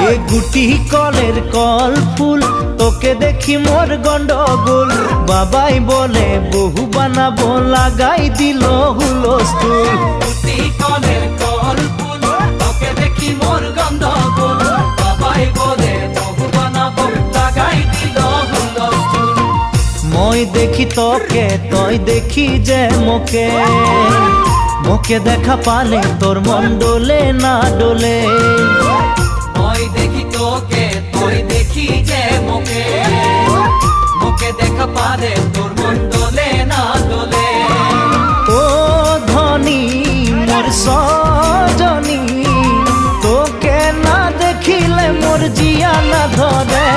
এ গুটি কলের কল ফুল তোকে দেখি মোর গন্ডগোল বাবাই বলে বহু বানাবো লাগাই দিল হুলস্থুল গুটি কলের কল ফুল তোকে দেখি মোর গন্ডগোল বাবাই বলে বহু বানাবো লাগাই দিল হুলস্থুল মই দেখি তোকে তই দেখি যে মোকে মোকে দেখা পালে তোর মন ডোলে না ডোলে মই দেখি তোকে তুই দেখি যে মোকে মোকে দেখা পালে তোর মন দোলে না দোলে ও ধনী মোর সজনী তোকে না দেখিলে মোর জিয়া না ধরে